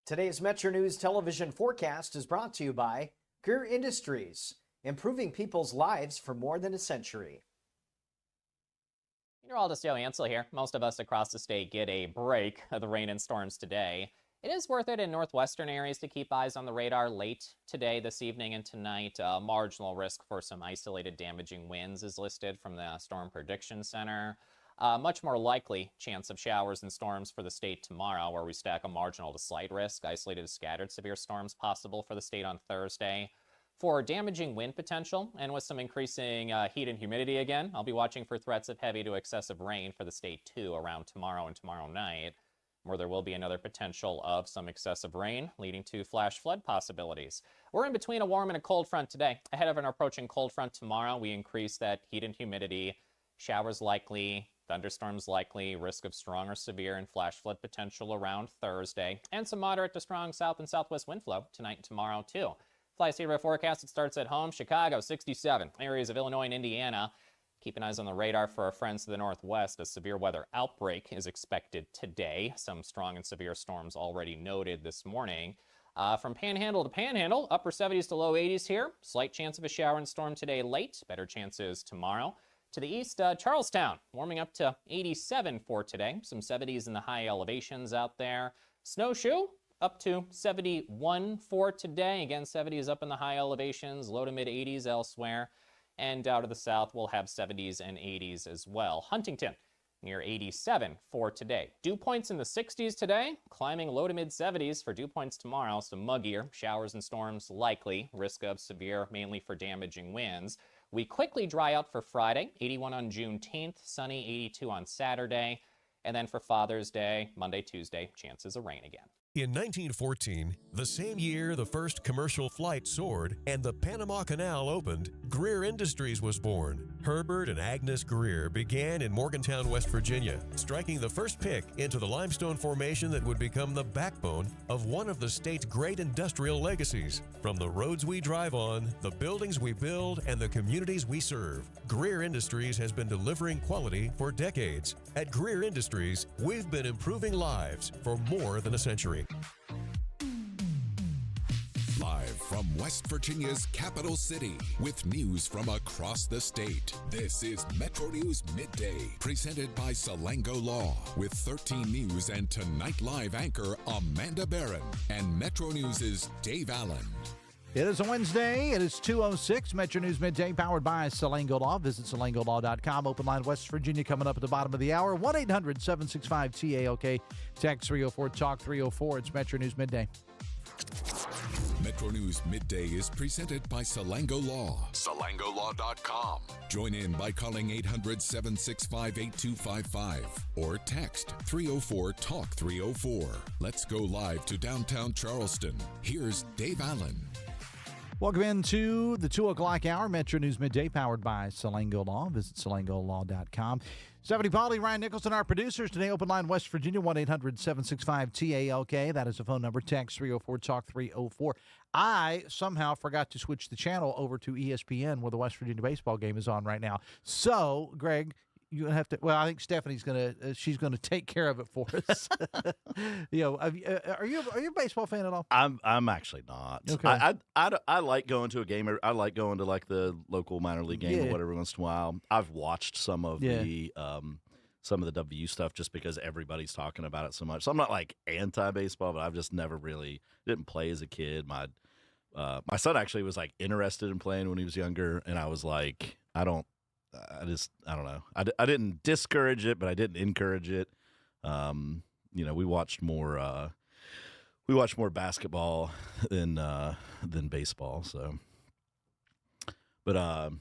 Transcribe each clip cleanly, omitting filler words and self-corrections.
Today's Metro News television forecast is brought to you by Greer Industries, improving people's lives for more than a century. Meteorologist Joe Ansel here. Most of us across the state get a break of the rain and storms today. It is worth it in northwestern areas to keep eyes on the radar late today, this evening, and tonight. Marginal risk for some isolated damaging winds is listed from the Storm Prediction Center. Much more likely chance of showers and storms for the state tomorrow, where we stack a marginal to slight risk. Isolated to scattered severe storms possible for the state on Thursday. For damaging wind potential, and with some increasing heat and humidity again, I'll be watching for threats of heavy to excessive rain for the state too around tomorrow and tomorrow night, where there will be another potential of some excessive rain, leading to flash flood possibilities. We're in between a warm and a cold front today. Ahead of an approaching cold front tomorrow, we increase that heat and humidity. Showers likely, thunderstorms likely, risk of strong or severe and flash flood potential around Thursday, and some moderate to strong south and southwest wind flow tonight and tomorrow too. Fly Sea forecast, it starts at home. Chicago, 67. Areas of Illinois and Indiana. Keep an eye on the radar for our friends to the northwest. A severe weather outbreak is expected today. Some strong and severe storms already noted this morning. From Panhandle to Panhandle, upper 70s to low 80s here. Slight chance of a shower and storm today late. Better chances tomorrow. To the east, Charlestown, warming up to 87 for today. Some 70s in the high elevations out there. Snowshoe, up to 71 for today. Again, 70s up in the high elevations, low to mid 80s elsewhere. And out of the south, we'll have 70s and 80s as well. Huntington, near 87 for today. Dew points in the 60s today, climbing low to mid 70s for dew points tomorrow. Some muggier showers and storms likely. Risk of severe, mainly for damaging winds. We quickly dry out for Friday, 81 on Juneteenth, sunny 82 on Saturday. And then for Father's Day, Monday, Tuesday, chances of rain again. In 1914, the same year the first commercial flight soared and the Panama Canal opened, Greer Industries was born. Herbert and Agnes Greer began in Morgantown, West Virginia, striking the first pick into the limestone formation that would become the backbone of one of the state's great industrial legacies. From the roads we drive on, the buildings we build, and the communities we serve, Greer Industries has been delivering quality for decades. At Greer Industries, we've been improving lives for more than a century. Live from West Virginia's capital city with news from across the state. This is Metro News Midday, presented by Salango Law, with 13 News and Tonight Live anchor Amanda Barron and Metro News' Dave Allen. It is a Wednesday. It is 2:06. Metro News Midday, powered by Salango Law. Visit salangolaw.com. Open line West Virginia coming up at the bottom of the hour. 1-800-765-TALK. Text 304-TALK 304. It's Metro News Midday. Metro News Midday is presented by Salango Law. SalangoLaw.com. Join in by calling 800-765-8255 or text 304-TALK 304. Let's go live to downtown Charleston. Here's Dave Allen. Welcome into the 2 o'clock hour. Metro News Midday, powered by Salango Law. Visit salangolaw.com. Stephanie Pauly, Ryan Nicholson, our producers. Today, open line West Virginia, 1-800-765-TALK. That is the phone number. Text 304-TALK 304. I somehow forgot to switch the channel over to ESPN, where the West Virginia baseball game is on right now. So, Greg, you're gonna have to. Well, I think Stephanie's she's gonna take care of it for us. Are you a baseball fan at all? I'm actually not. Okay. I like going to a game. I like going to like the local minor league game or whatever once in a while. I've watched some of the W stuff just because everybody's talking about it so much. So I'm not like anti-baseball, but I've just never really didn't play as a kid. My son actually was like interested in playing when he was younger, and I was like, I don't know. I didn't discourage it, but I didn't encourage it. We watched more basketball than baseball. So, but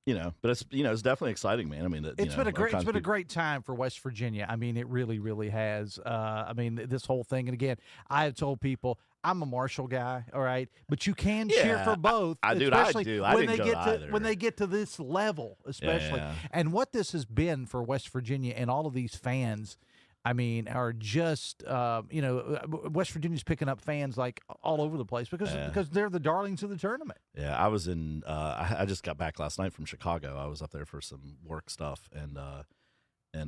it's definitely exciting, man. I mean, it's been a great time for West Virginia. I mean, it really, really has. This whole thing, and again, I have told people I'm a Marshall guy, all right, but you can cheer for both. I do. When they get to this level, especially, and what this has been for West Virginia and all of these fans. I mean, are just West Virginia's picking up fans like all over the place because they're the darlings of the tournament. Yeah, I was in. I just got back last night from Chicago. I was up there for some work stuff, and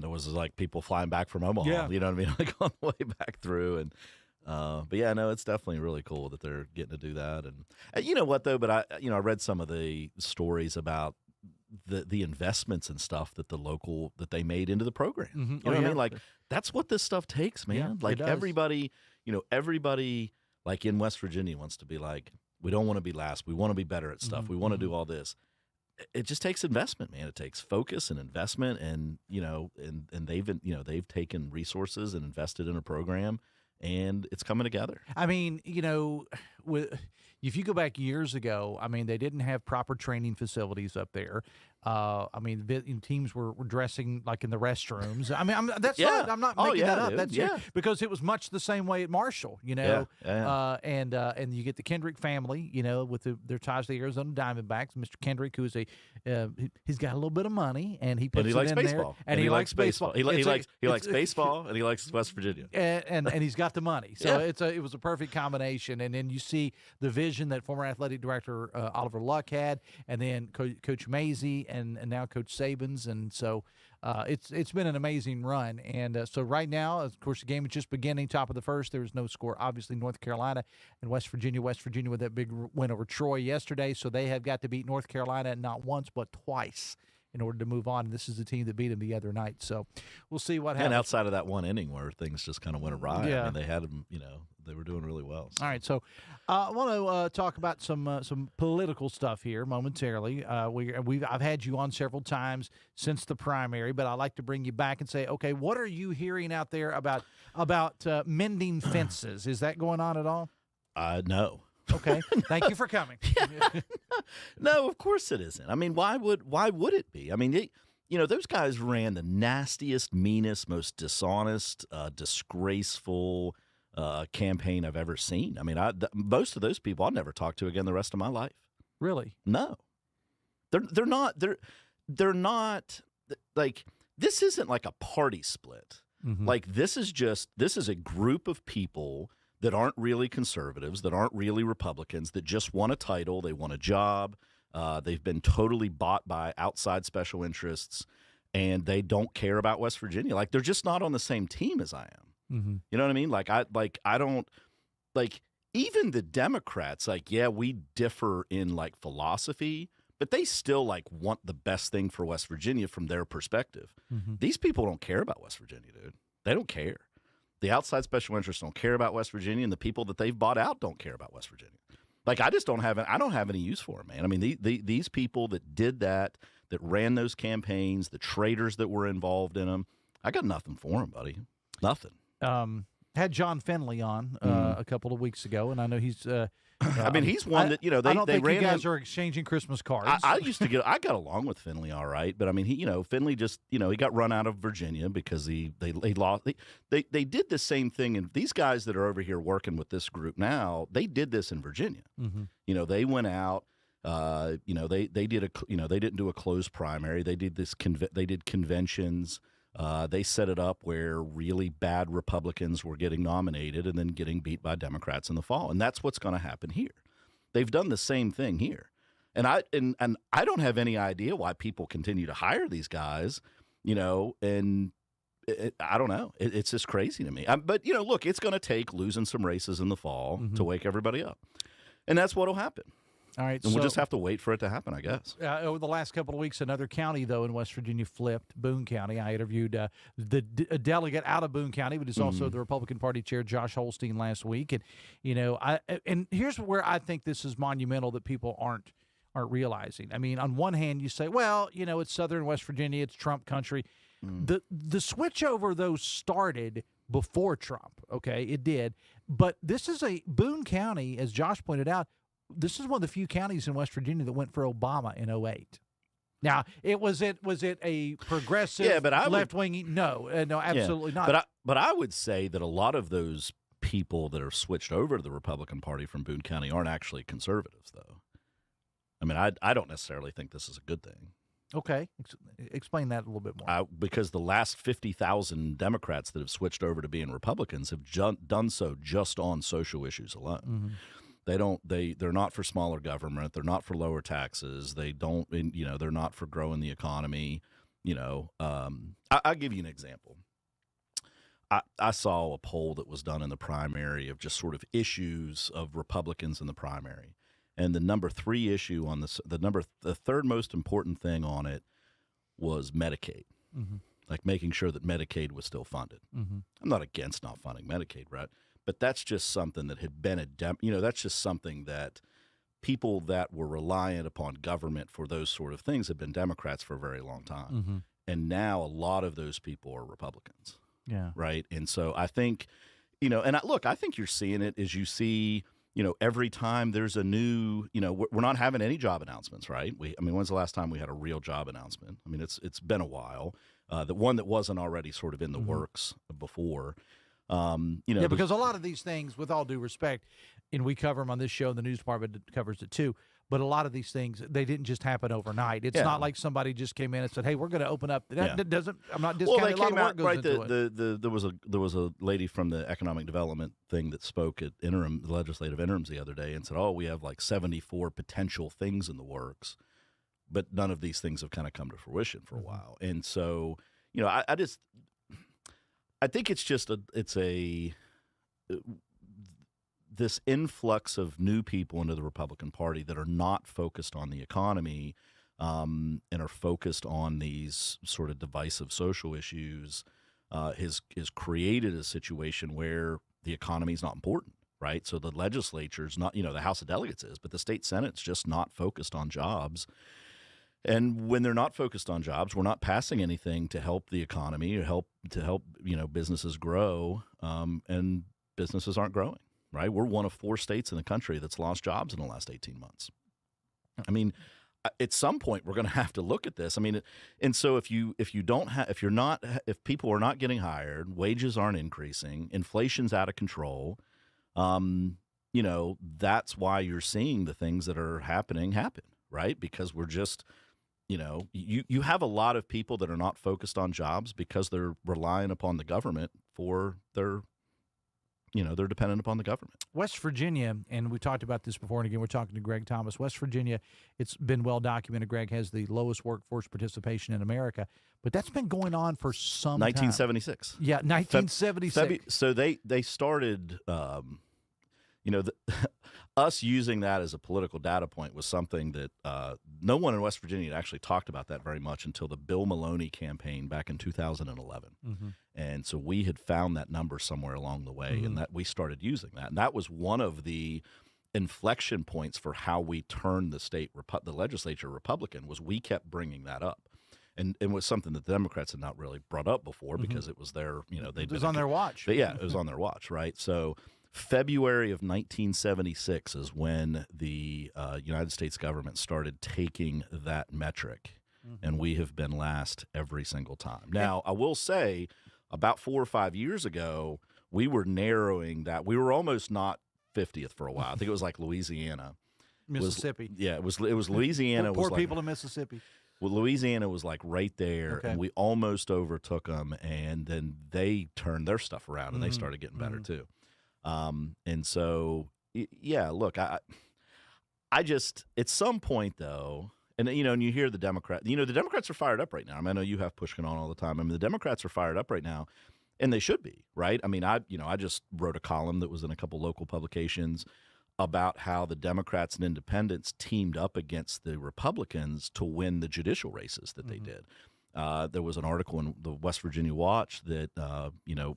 there was like people flying back from Omaha. Yeah. You know what I mean? Like on the way back through, and But yeah, no, it's definitely really cool that they're getting to do that. And you know what though? But I read some of the stories about the investments and stuff that that they made into the program. Mm-hmm. You know what I mean? Like that's what this stuff takes, man. Yeah, like everybody like in West Virginia wants to be like, we don't want to be last. We want to be better at stuff. Mm-hmm. We want to do all this. It just takes investment, man. It takes focus and investment, and and they've taken resources and invested in a program, and it's coming together. I mean, if you go back years ago, I mean, they didn't have proper training facilities up there. I mean, teams were dressing like in the restrooms. I mean, I'm not making that up. That's because it was much the same way at Marshall, and you get the Kendrick family, with their ties to the Arizona Diamondbacks. Mr. Kendrick, who is he's got a little bit of money, and he puts it likes in baseball. there, and he likes baseball. He likes baseball, and he likes West Virginia, and he's got the money. So it was a perfect combination. And then you see the vision that former athletic director Oliver Luck had, and then Coach Mazey. And now Coach Saban's, and so it's been an amazing run. And so right now, of course, the game is just beginning. Top of the first, there was no score. Obviously, North Carolina and West Virginia with that big win over Troy yesterday, so they have got to beat North Carolina not once but twice in order to move on. And this is the team that beat them the other night. So we'll see what happens. And outside of that one inning where things just kind of went awry, I mean, they had them, they were doing really well. So. All right, so I want to talk about some political stuff here momentarily. I've had you on several times since the primary, but I like to bring you back and say, okay, what are you hearing out there about mending fences? Is that going on at all? No. Okay, thank you for coming. No, of course it isn't. I mean, why would it be? I mean, those guys ran the nastiest, meanest, most dishonest, disgraceful campaign I've ever seen. I mean, most of those people I'll never talk to again the rest of my life. Really? No. They're not like, this isn't like a party split. Mm-hmm. Like this is a group of people that aren't really conservatives, that aren't really Republicans, that just want a title, they want a job. They've been totally bought by outside special interests, and they don't care about West Virginia. Like they're just not on the same team as I am. Mm-hmm. You know what I mean? I don't even the Democrats. We differ in philosophy, but they still want the best thing for West Virginia from their perspective. Mm-hmm. These people don't care about West Virginia, dude. They don't care. The outside special interests don't care about West Virginia, and the people that they've bought out don't care about West Virginia. I just don't have any use for them, man. I mean, these people that did that ran those campaigns, the traitors that were involved in them, I got nothing for them, buddy. Nothing. Had John Finley on a couple of weeks ago, and I know he's. I mean, he's one that I don't think you guys are exchanging Christmas cards. I got along with Finley all right, but I mean, Finley just he got run out of Virginia because they lost. They did the same thing, and these guys that are over here working with this group now, they did this in Virginia. Mm-hmm. They went out. They didn't do a closed primary. They did this. They did conventions. They set it up where really bad Republicans were getting nominated and then getting beat by Democrats in the fall, and that's what's going to happen here. They've done the same thing here, and I don't have any idea why people continue to hire these guys, and I don't know. It's just crazy to me. But look, it's going to take losing some races in the fall to wake everybody up, and that's what'll happen. All right, and we'll just have to wait for it to happen, I guess. Over the last couple of weeks, another county, though, in West Virginia flipped, Boone County. I interviewed a delegate out of Boone County, but is also the Republican Party chair, Josh Holstein, last week. And, and here's where I think this is monumental that people aren't realizing. I mean, on one hand, you say, well, it's southern West Virginia, it's Trump country. The switch over, though, started before Trump, okay? It did. But this is Boone County, as Josh pointed out, this is one of the few counties in West Virginia that went for Obama in 2008. Now, was it a progressive left-wing? No, absolutely not. But I would say that a lot of those people that are switched over to the Republican Party from Boone County aren't actually conservatives, though. I mean, I don't necessarily think this is a good thing. Okay. Explain that a little bit more. Because the last 50,000 Democrats that have switched over to being Republicans have done so just on social issues alone. Mm-hmm. They're not for smaller government. They're not for lower taxes. They're not for growing the economy. I'll give you an example. I saw a poll that was done in the primary of just sort of issues of Republicans in the primary, and the number 3 issue on the third most important thing on it was Medicaid, like making sure that Medicaid was still funded. I'm not against not funding Medicaid, right? But that's just something that had been that's just something that people that were reliant upon government for those sort of things have been Democrats for a very long time. And now a lot of those people are Republicans. Yeah. Right. And so I think, I think you're seeing it as you see, every time there's a new, we're not having any job announcements, right? When's the last time we had a real job announcement? It's been a while. The one that wasn't already sort of in the works before. Because a lot of these things, with all due respect, and we cover them on this show, and the news department covers it too, but a lot of these things, they didn't just happen overnight. It's not like somebody just came in and said, hey, we're going to open up. That doesn't, I'm not discounting, a lot of work goes into it. There was a lady from the economic development thing that spoke at legislative interims the other day and said, we have like 74 potential things in the works, but none of these things have kind of come to fruition for a while. And so, I think it's just this influx of new people into the Republican Party that are not focused on the economy and are focused on these sort of divisive social issues has created a situation where the economy is not important, right? So the legislature's not, the House of Delegates is, but the state Senate's just not focused on jobs. And when they're not focused on jobs, we're not passing anything to help the economy or help businesses grow, and businesses aren't growing, right? We're one of 4 states in the country that's lost jobs in the last 18 months. At some point we're going to have to look at this. And so if people are not getting hired, wages aren't increasing, inflation's out of control, that's why you're seeing the things that are happen, right? Because we're just, you have a lot of people that are not focused on jobs because they're relying upon the government for their, they're dependent upon the government. West Virginia, and we talked about this before, and again, we're talking to Greg Thomas. West Virginia, it's been well documented. Greg has the lowest workforce participation in America, but that's been going on for some 1976. time. Yeah, 1976. So they started, us using that as a political data point was something that no one in West Virginia had actually talked about that very much until the Bill Maloney campaign back in 2011. And so we had found that number somewhere along the way, and that we started using that. And that was one of the inflection points for how we turned the legislature Republican, was we kept bringing that up. And it was something that the Democrats had not really brought up before because it was their, it was on their watch. But yeah, it was on their watch, right? So February of 1976 is when the United States government started taking that metric, and we have been last every single time. Now, I will say, about 4 or 5 years ago, we were narrowing that. We were almost not 50th for a while. I think it was like Louisiana. Mississippi. It was Louisiana. Poor people in Mississippi. Well, Louisiana was like right there, and we almost overtook them, and then they turned their stuff around, and they started getting better too. And so, look, I just, at some point though, and you hear the Democrats are fired up right now. I know you have Pushkin on all the time. The Democrats are fired up right now, and they should be, right? I just wrote a column that was in a couple local publications about how the Democrats and independents teamed up against the Republicans to win the judicial races that they did. There was an article in the West Virginia Watch that,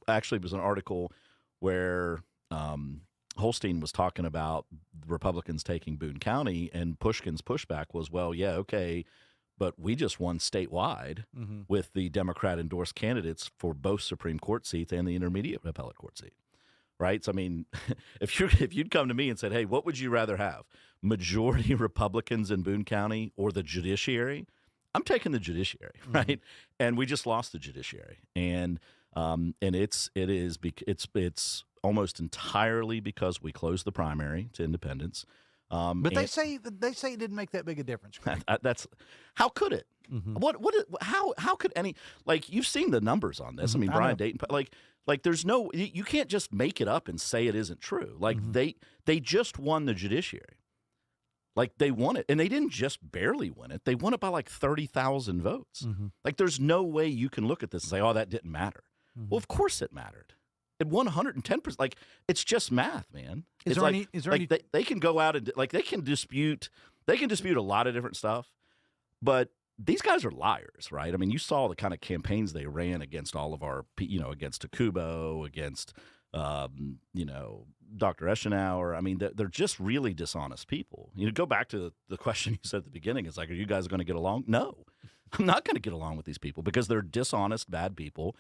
actually it was an article where Holstein was talking about the Republicans taking Boone County, and Pushkin's pushback was, well, yeah, okay, but we just won statewide with the Democrat-endorsed candidates for both Supreme Court seats and the intermediate appellate court seat, right? So, if you'd come to me and said, hey, what would you rather have, majority Republicans in Boone County or the judiciary? I'm taking the judiciary, right? And we just lost the judiciary, and it's almost entirely because we closed the primary to independents. But they say it didn't make that big a difference. That's how could it? How could any, like, you've seen the numbers on this. Brian Dayton, like there's no, you can't just make it up and say it isn't true. Like they just won the judiciary. Like, they won it, and they didn't just barely win it. They won it by like 30,000 votes. Like, there's no way you can look at this and say, oh, that didn't matter. Well, of course it mattered. It 110%. Like, it's just math, man. Is there any? They can go out and they can dispute a lot of different stuff, but these guys are liars, right? I mean, you saw the kind of campaigns they ran against all of our, against Takubo, against Dr. Eschenauer. I mean, they're just really dishonest people. Go back to the question you said at the beginning. It's like, are you guys going to get along? No, I'm not going to get along with these people because they're dishonest, bad people.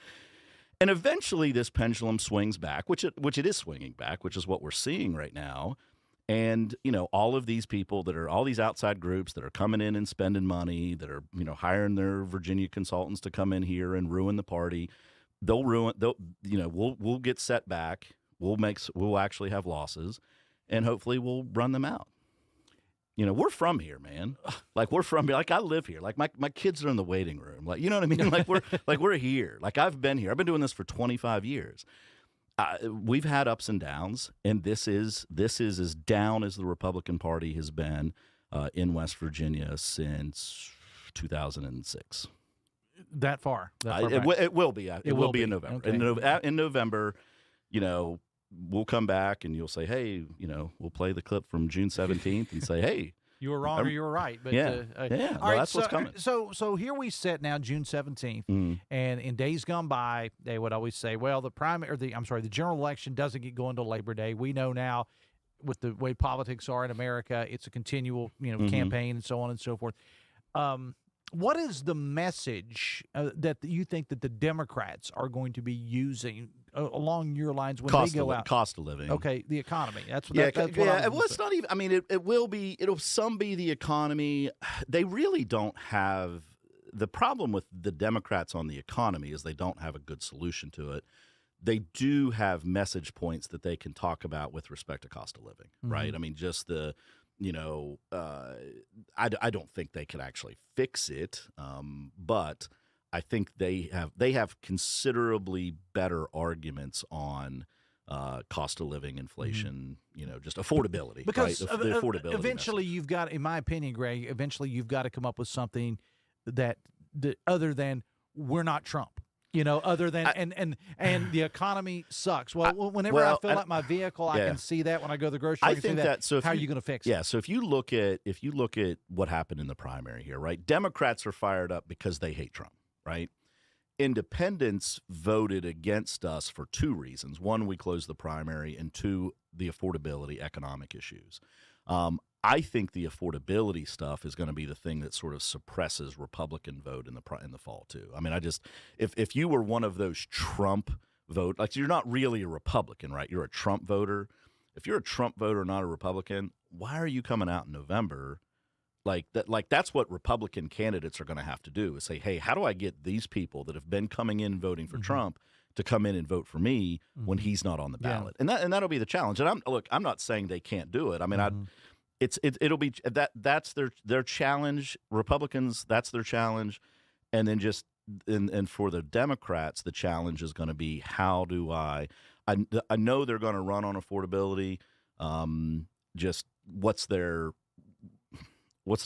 And eventually this pendulum swings back, which it is swinging back, which is what we're seeing right now. And, all of these people all these outside groups that are coming in and spending money, that are, hiring their Virginia consultants to come in here and ruin the party. We'll get set back. We'll actually have losses, and hopefully we'll run them out. We're from here, man. Like, we're from here. Like, I live here. Like, my kids are in the waiting room. Like, you know what I mean? Like, we're here. Like, I've been here. I've been doing this for 25 years. We've had ups and downs, and this is as down as the Republican Party has been in West Virginia since 2006. That far? It will be. It will be in November. Okay. In November, we'll come back and you'll say, hey, we'll play the clip from June 17th and say, hey, you were wrong or you were right. But yeah, all right, that's what's coming. So here we sit now, June 17th, and in days gone by, they would always say, well, the general election doesn't get going till Labor Day. We know now, with the way politics are in America, it's a continual, campaign and so on and so forth. What is the message that you think that the Democrats are going to be using along your lines when they go out? Cost of living. Okay, the economy. That's what. Well, it's not even. I mean, it will be. It'll some be the economy. They really don't have the problem with the Democrats on the economy is they don't have a good solution to it. They do have message points that they can talk about with respect to cost of living, right? I mean, just the. I don't think they could actually fix it, but I think they have considerably better arguments on cost of living, inflation, just affordability. Because right? The affordability eventually message. You've got, in my opinion, Greg, you've got to come up with something that other than we're not Trump. Other than and the economy sucks. Well, whenever I fill out my vehicle, I can see that when I go to the grocery store. I can see that. So how are you going to fix it? Yeah. So if you look at what happened in the primary here, right? Democrats are fired up because they hate Trump, right? Independents voted against us for two reasons: one, we closed the primary, and two, the affordability, economic issues. I think the affordability stuff is going to be the thing that sort of suppresses Republican vote in the fall too. I mean, if you were one of those Trump vote, like you're not really a Republican, right? You're a Trump voter. If you're a Trump voter, not a Republican, why are you coming out in November? Like that's what Republican candidates are going to have to do is say, hey, how do I get these people that have been coming in voting for Trump to come in and vote for me when he's not on the ballot? And that'll be the challenge. And I'm not saying they can't do it. I mean, it'll be that's their challenge. Republicans, that's their challenge, and then and for the Democrats, the challenge is going to be how do I know they're going to run on affordability. Just what's their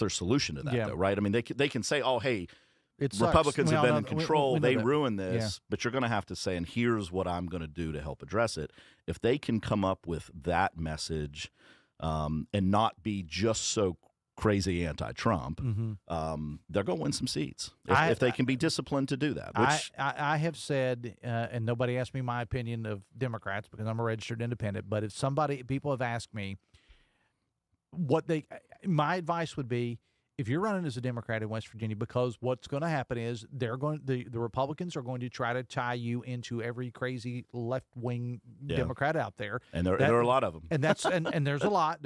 solution to that though, right? I mean, they can say, oh, hey, Republicans have been in control. They ruined this, but you're going to have to say, and here's what I'm going to do to help address it. If they can come up with that message. And not be just so crazy anti-Trump, they're going to win some seats if they can be disciplined to do that. Which I have said, and nobody asked me my opinion of Democrats because I'm a registered independent. But if people have asked me my advice would be, if you're running as a Democrat in West Virginia, because what's going to happen is the Republicans are going to try to tie you into every crazy left wing Democrat out there, and there are a lot of them, and that's and there's a lot.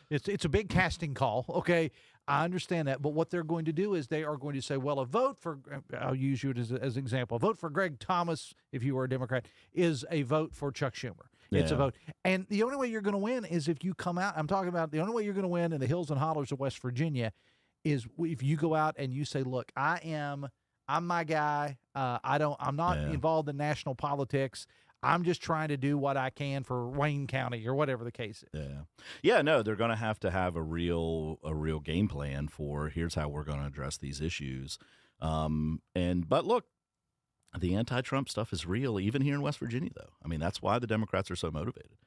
It's a big casting call. Okay, I understand that, but what they're going to do is they are going to say, well, a vote for I'll use you as an example. A vote for Greg Thomas, if you were a Democrat, is a vote for Chuck Schumer. It's a vote. And the only way you're going to win is if you come out. I'm talking about the only way you're going to win in the hills and hollers of West Virginia is if you go out and you say, look, I'm my guy. I'm not involved in national politics. I'm just trying to do what I can for Wayne County or whatever the case is. Yeah. No, they're going to have a real game plan for here's how we're going to address these issues. But look, The anti-Trump stuff is real, even here in West Virginia, though. I mean, that's why the Democrats are so motivated.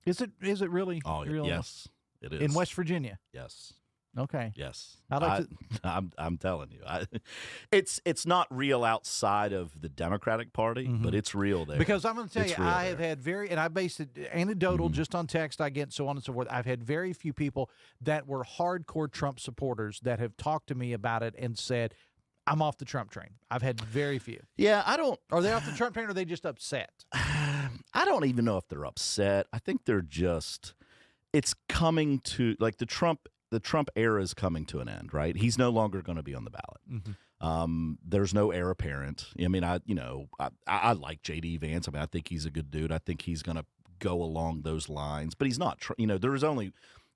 Is it really? Oh, real? yes, it is. In West Virginia? Yes. Okay. Yes. I'm telling you. It's not real outside of the Democratic Party, but it's real there. Because I'm going to tell you, I have had and I based it anecdotal just on text I get, so on and so forth. I've had very few people that were hardcore Trump supporters that have talked to me about it and said, I'm off the Trump train. I've had very few. Yeah, I don't. Are they off the Trump train or are they just upset? I don't even know if they're upset. I think they're just, it's coming to, like the Trump era is coming to an end, right? He's no longer going to be on the ballot. There's no heir apparent. I mean, I like J.D. Vance. I mean, I think he's a good dude. I think he's going to go along those lines, but he's not.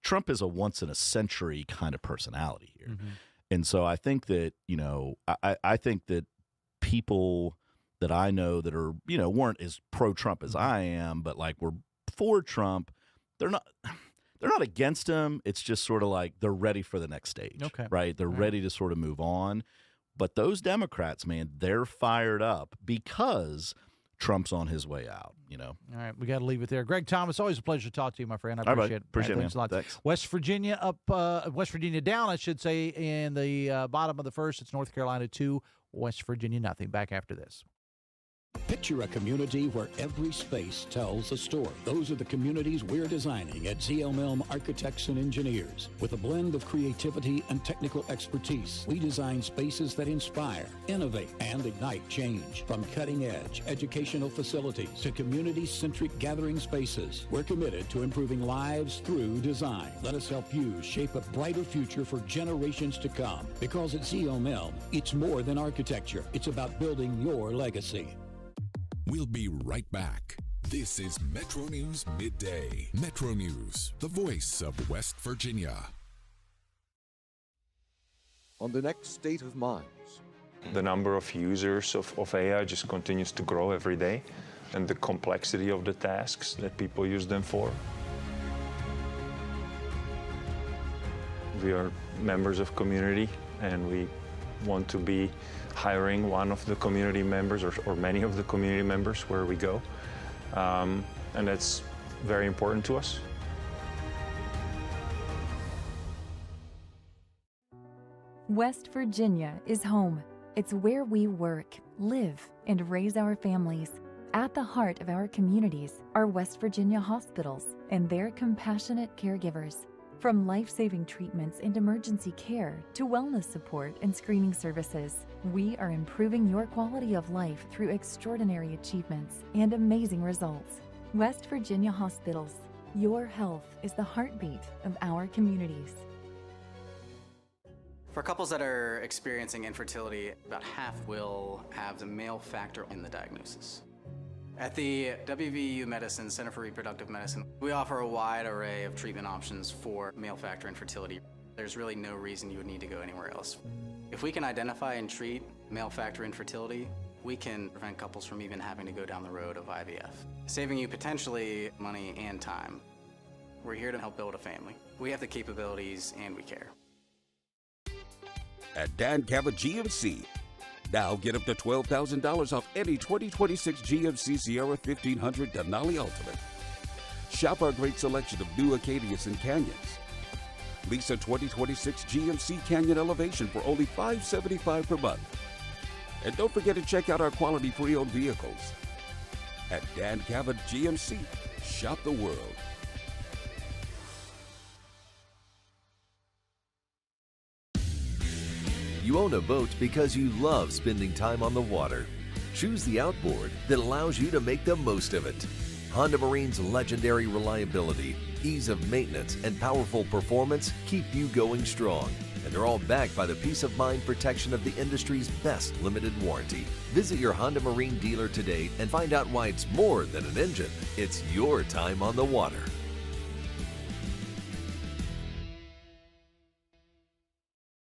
Trump is a once in a century kind of personality here. And so I think that, I think that people that I know that are, weren't as pro-Trump as I am, but like were for Trump, they're not against him. It's just sort of like they're ready for the next stage, right? They're ready to sort of move on. But those Democrats, man, they're fired up because Trump's on his way out, All right, we got to leave it there. Greg Thomas, always a pleasure to talk to you, my friend. I appreciate it. Appreciate it, man. Thanks a lot. Thanks. West Virginia down, I should say, in the bottom of the first. It's North Carolina 2, West Virginia nothing. Back after this. Picture a community where every space tells a story. Those are the communities we're designing at ZLM Architects and Engineers. With a blend of creativity and technical expertise, we design spaces that inspire, innovate, and ignite change. From cutting-edge educational facilities to community-centric gathering spaces, we're committed to improving lives through design. Let us help you shape a brighter future for generations to come. Because at ZLM, it's more than architecture. It's about building your legacy. We'll be right back. This is Metro News Midday. Metro News, the voice of West Virginia. On the next State of Minds. The number of users of AI just continues to grow every day, and the complexity of the tasks that people use them for. We are members of community, and we want to be hiring one of the community members or many of the community members where we go. And that's very important to us. West Virginia is home. It's where we work, live, and raise our families. At the heart of our communities are West Virginia hospitals and their compassionate caregivers. From life-saving treatments and emergency care to wellness support and screening services, we are improving your quality of life through extraordinary achievements and amazing results. West Virginia Hospitals. Your health is the heartbeat of our communities. For couples that are experiencing infertility, about half will have the male factor in the diagnosis. At the WVU Medicine Center for Reproductive Medicine, we offer a wide array of treatment options for male factor infertility. There's really no reason you would need to go anywhere else. If we can identify and treat male factor infertility, we can prevent couples from even having to go down the road of IVF, saving you potentially money and time. We're here to help build a family. We have the capabilities and we care. At Dan Cabot GMC. Now get up to $12,000 off any 2026 GMC Sierra 1500 Denali Ultimate. Shop our great selection of new Acadias and Canyons. Lease a 2026 GMC Canyon Elevation for only $575 per month. And don't forget to check out our quality pre-owned vehicles. At Dan Cabot GMC, shop the world. You own a boat because you love spending time on the water. Choose the outboard that allows you to make the most of it. Honda Marine's legendary reliability, ease of maintenance, and powerful performance keep you going strong. And they're all backed by the peace of mind protection of the industry's best limited warranty. Visit your Honda Marine dealer today and find out why it's more than an engine. It's your time on the water.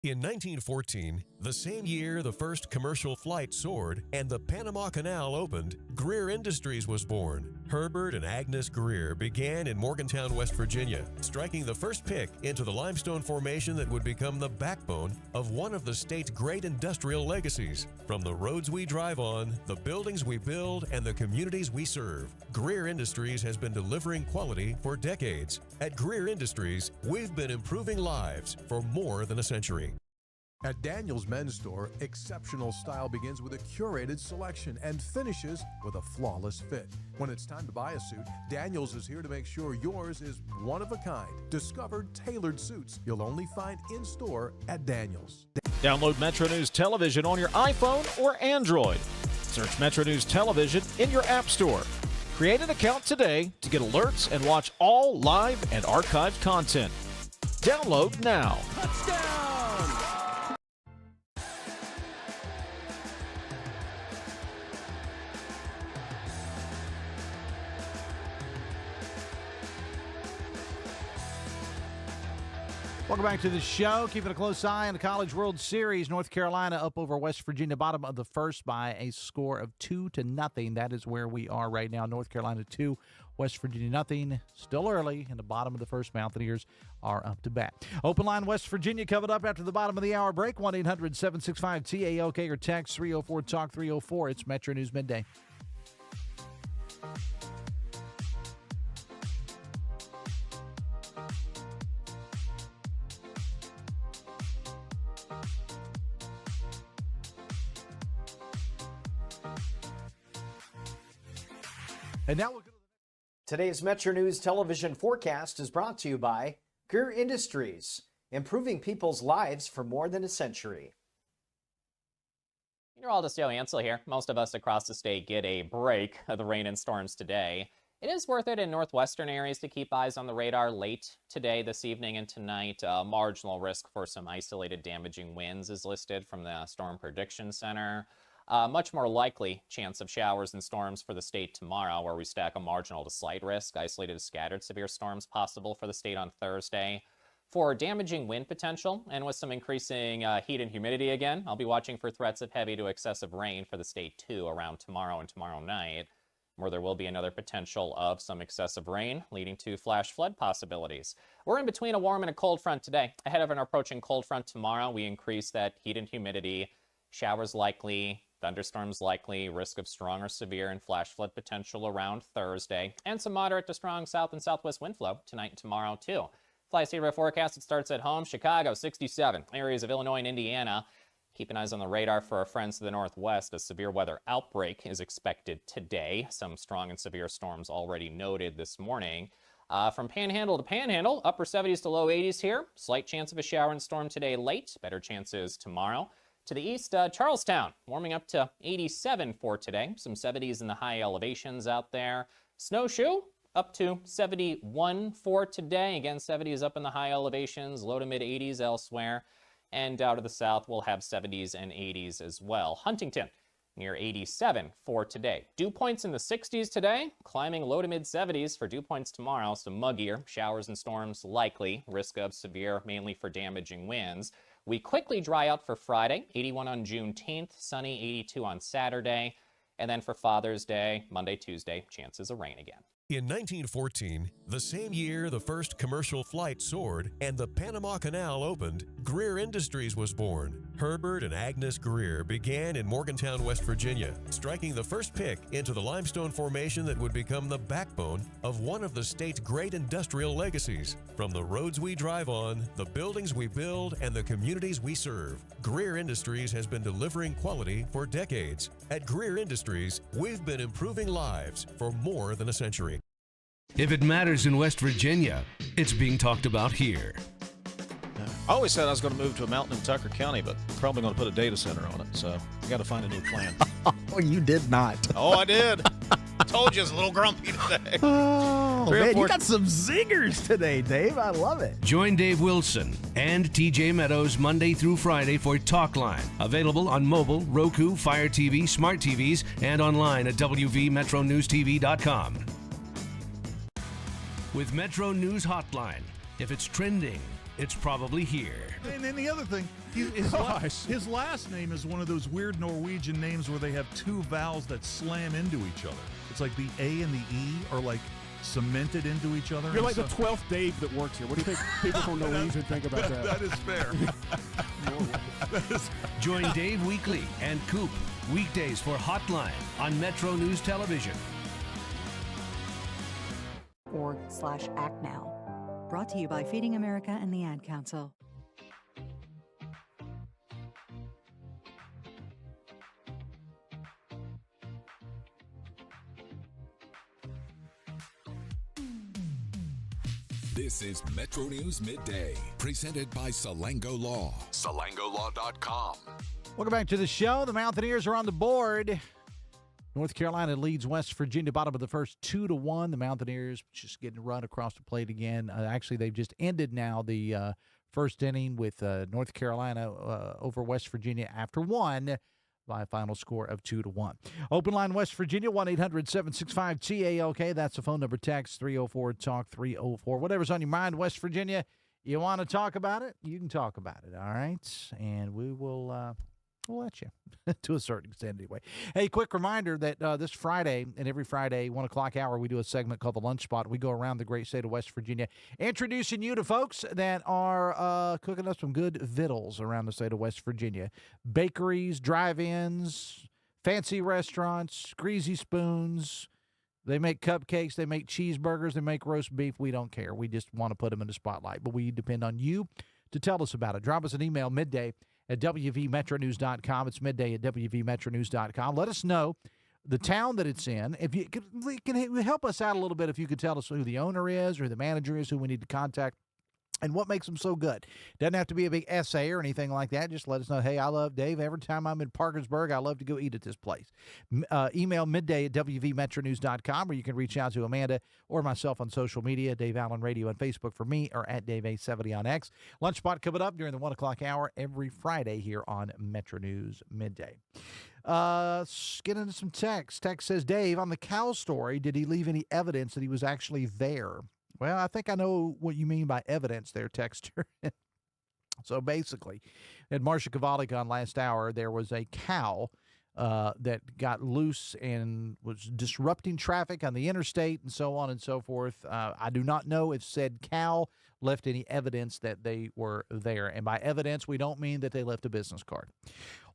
In 1914, the same year the first commercial flight soared and the Panama Canal opened, Greer Industries was born. Herbert and Agnes Greer began in Morgantown, West Virginia, striking the first pick into the limestone formation that would become the backbone of one of the state's great industrial legacies. From the roads we drive on, the buildings we build, and the communities we serve, Greer Industries has been delivering quality for decades. At Greer Industries, we've been improving lives for more than a century. At Daniel's Men's Store, exceptional style begins with a curated selection and finishes with a flawless fit. When it's time to buy a suit, Daniel's is here to make sure yours is one of a kind. Discover tailored suits you'll only find in-store at Daniel's. Download Metro News Television on your iPhone or Android. Search Metro News Television in your App Store. Create an account today to get alerts and watch all live and archived content. Download now. Touchdown! Welcome back to the show. Keeping a close eye on the College World Series. North Carolina up over West Virginia, bottom of the first by a score of 2-0. That is where we are right now. North Carolina 2, West Virginia 0. Still early in the bottom of the first. Mountaineers are up to bat. Open line West Virginia covered up after the bottom of the hour break. 1-800-765-TALK or text 304-TALK-304. It's Metro News Midday. And now we'll go to Today's Metro News television forecast is brought to you by Greer Industries, improving people's lives for more than a century. Meteorologist Joe Ansel here. Most of us across the state get a break of the rain and storms today. It is worth it in northwestern areas to keep eyes on the radar late today, this evening, and tonight. Marginal risk for some isolated damaging winds is listed from the Storm Prediction Center. Much more likely chance of showers and storms for the state tomorrow, where we stack a marginal to slight risk. Isolated to scattered severe storms possible for the state on Thursday. For damaging wind potential, and with some increasing heat and humidity again, I'll be watching for threats of heavy to excessive rain for the state too around tomorrow and tomorrow night, where there will be another potential of some excessive rain, leading to flash flood possibilities. We're in between a warm and a cold front today. Ahead of an approaching cold front tomorrow, we increase that heat and humidity. Showers likely, thunderstorms likely, risk of strong or severe and flash flood potential around Thursday, and some moderate to strong south and southwest wind flow tonight and tomorrow too. Fly State Weather forecast, it starts at home. Chicago, 67. Areas of Illinois and Indiana. Keeping eyes on the radar for our friends to the northwest. A severe weather outbreak is expected today. Some strong and severe storms already noted this morning. From Panhandle to Panhandle, upper 70s to low 80s here. Slight chance of a shower and storm today late. Better chances tomorrow. To the east, Charlestown, warming up to 87 for today. Some 70s in the high elevations out there. Snowshoe, up to 71 for today. Again, 70s up in the high elevations, low to mid 80s elsewhere. And out of the south, we'll have 70s and 80s as well. Huntington, near 87 for today. Dew points in the 60s today, climbing low to mid 70s for dew points tomorrow. Some muggier showers and storms likely. Risk of severe, mainly for damaging winds. We quickly dry out for Friday, 81 on Juneteenth, sunny 82 on Saturday. And then for Father's Day, Monday, Tuesday, chances of rain again. In 1914, the same year the first commercial flight soared and the Panama Canal opened, Greer Industries was born. Herbert and Agnes Greer began in Morgantown, West Virginia, striking the first pick into the limestone formation that would become the backbone of one of the state's great industrial legacies. From the roads we drive on, the buildings we build, and the communities we serve, Greer Industries has been delivering quality for decades. At Greer Industries, we've been improving lives for more than a century. If it matters in West Virginia, it's being talked about here. I always said I was going to move to a mountain in Tucker County, but probably going to put a data center on it, so I got to find a new plan. Oh, you did not. Oh, I did. Told you I was a little grumpy today. Oh, man, you got some zingers today, Dave. I love it. Join Dave Wilson and TJ Meadows Monday through Friday for Talkline. Available on mobile, Roku, Fire TV, smart TVs, and online at WVMetroNewsTV.com. With Metro News Hotline. If it's trending, it's probably here. And then the other thing, his last name is one of those weird Norwegian names where they have two vowels that slam into each other. It's like the A and the E are like cemented into each other. You're like the 12th Dave that works here. What do you think people from Norwegian think about that? That is fair. Join Dave weekly and Coop weekdays for Hotline on Metro News Television. .org/act now. Brought to you by Feeding America and the Ad Council. This is Metro News Midday, presented by Salango Law. SalangoLaw.com. Welcome back to the show. The Mountaineers are on the board. North Carolina leads West Virginia, bottom of the first 2-1. The Mountaineers just getting run across the plate again. Actually, they've just ended now the first inning with North Carolina over West Virginia after one by a final score of 2-1. Open line West Virginia, 1-800-765-TALK. That's the phone number. Text 304-TALK-304. Whatever's on your mind, West Virginia, you want to talk about it, you can talk about it, all right? And we will we'll let you to a certain extent anyway. Hey, quick reminder that this Friday and every Friday, 1 o'clock hour, we do a segment called The Lunch Spot. We go around the great state of West Virginia, introducing you to folks that are cooking up some good vittles around the state of West Virginia. Bakeries, drive-ins, fancy restaurants, greasy spoons. They make cupcakes, they make cheeseburgers, they make roast beef. We don't care. We just want to put them in the spotlight. But we depend on you to tell us about it. Drop us an email midday@wvmetronews.com. It's midday@wvmetronews.com. Let us know the town that it's in. If you can help us out a little bit, if you could tell us who the owner is or who the manager is, who we need to contact, and what makes them so good. Doesn't have to be a big essay or anything like that. Just let us know, hey, I love Dave. Every time I'm in Parkersburg, I love to go eat at this place. Email midday@wvmetronews.com, or you can reach out to Amanda or myself on social media, Dave Allen Radio on Facebook for me, or at Dave A70 on X. Lunch Spot coming up during the 1 o'clock hour every Friday here on Metro News Midday. Let's get into some text. Text says, Dave, on the cow story, did he leave any evidence that he was actually there? Well, I think I know what you mean by evidence there, texter. So basically, at Marcia Kovalik on last hour, there was a cow that got loose and was disrupting traffic on the interstate and so on and so forth. I do not know if said cow left any evidence that they were there. And by evidence, we don't mean that they left a business card.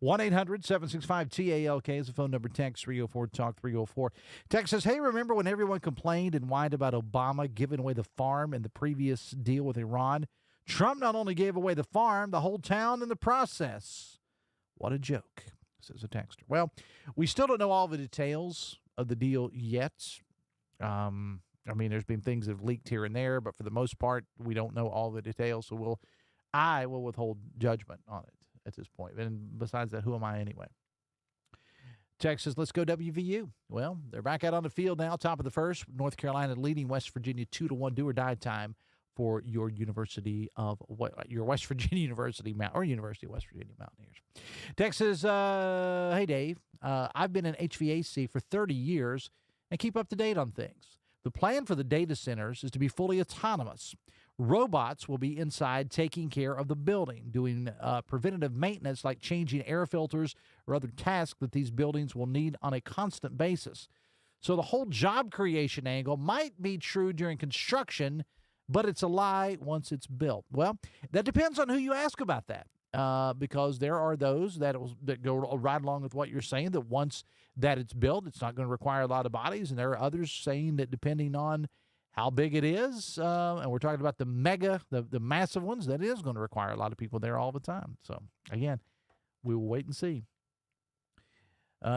1-800-765-TALK is the phone number. Text 304-TALK-304. Text says, hey, remember when everyone complained and whined about Obama giving away the farm in the previous deal with Iran? Trump not only gave away the farm, the whole town in the process. What a joke, says a texter. Well, we still don't know all the details of the deal yet. I mean, there's been things that have leaked here and there, but for the most part, we don't know all the details. So I will withhold judgment on it at this point. And besides that, who am I anyway? Text says, let's go WVU. Well, they're back out on the field now, top of the first. North Carolina leading West Virginia 2-1, do or die time for your University of your West Virginia University or University of West Virginia Mountaineers. Text says, hey, Dave, I've been in HVAC for 30 years and keep up to date on things. The plan for the data centers is to be fully autonomous. Robots will be inside taking care of the building, doing preventative maintenance like changing air filters or other tasks that these buildings will need on a constant basis. So the whole job creation angle might be true during construction, but it's a lie once it's built. Well, that depends on who you ask about that. Because there are those that go right along with what you're saying, that once that it's built, it's not going to require a lot of bodies. And there are others saying that depending on how big it is, and we're talking about the massive ones, that is going to require a lot of people there all the time. So, again, we will wait and see.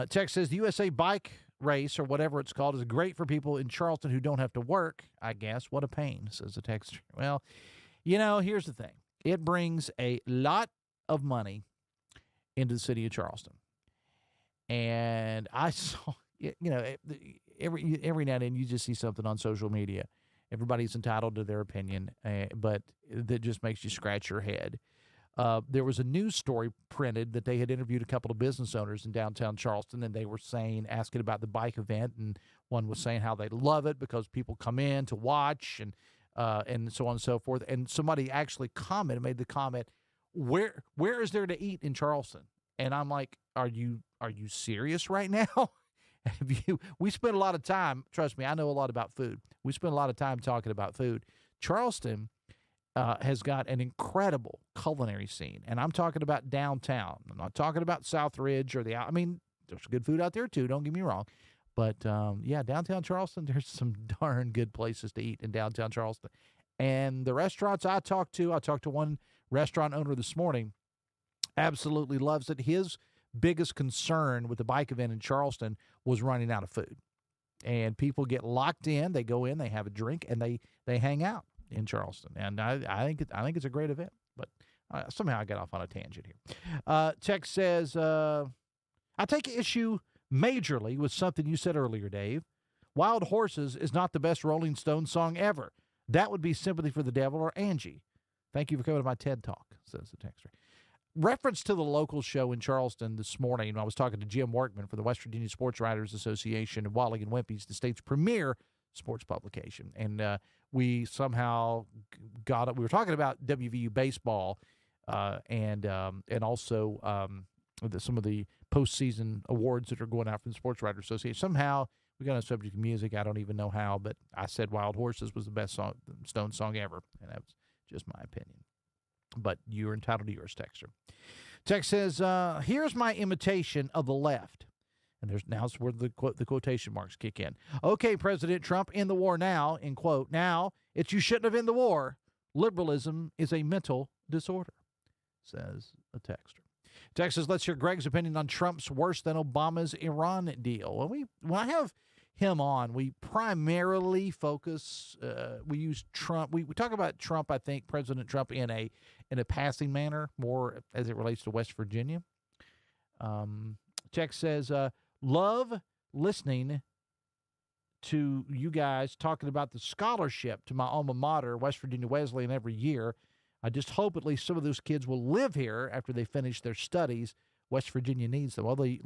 Text says the USA Bike Race, or whatever it's called, is great for people in Charleston who don't have to work, I guess. What a pain, says the texter. Well, here's the thing. It brings a lot of money into the city of Charleston. And I saw, every now and then you just see something on social media. Everybody's entitled to their opinion, but that just makes you scratch your head. There was a news story printed that they had interviewed a couple of business owners in downtown Charleston, and they were asking about the bike event, and one was saying how they love it because people come in to watch, and and so on and so forth. And somebody actually made the comment, where is there to eat in Charleston? And I'm like, are you serious right now? We spend a lot of time, trust me, I know a lot about food. We spend a lot of time talking about food. Charleston has got an incredible culinary scene, and I'm talking about downtown. I'm not talking about South Ridge or I mean, there's good food out there too, don't get me wrong. But, downtown Charleston, there's some darn good places to eat in downtown Charleston. And the restaurants I talked to one restaurant owner this morning, absolutely loves it. His biggest concern with the bike event in Charleston was running out of food. And people get locked in, they go in, they have a drink, and they hang out in Charleston. And I think it's a great event. But somehow I got off on a tangent here. Text says, I take issue majorly with something you said earlier, Dave. Wild Horses is not the best Rolling Stones song ever. That would be Sympathy for the Devil or Angie. Thank you for coming to my TED Talk, says the texter. Reference to the local show in Charleston this morning, I was talking to Jim Workman for the West Virginia Sports Writers Association of Wally and Wimpy's, the state's premier sports publication. And we somehow got it. We were talking about WVU baseball and also some of the postseason awards that are going out from the Sports Writers Association. Somehow we got on the subject of music. I don't even know how, but I said Wild Horses was the best Stone song ever, and that was just my opinion. But you're entitled to yours, texter. Text says, here's my imitation of the left. And now's where the quotation marks kick in. Okay, President Trump, in the war now, in quote, now, it's you shouldn't have in the war. Liberalism is a mental disorder, says a texter. Text says, let's hear Greg's opinion on Trump's worse than Obama's Iran deal. Well, when I have him on, we primarily focus, we use Trump. We talk about Trump, I think, President Trump in a passing manner, more as it relates to West Virginia. Text says, love listening to you guys talking about the scholarship to my alma mater, West Virginia Wesleyan, every year. I just hope at least some of those kids will live here after they finish their studies. West Virginia needs them. Well, the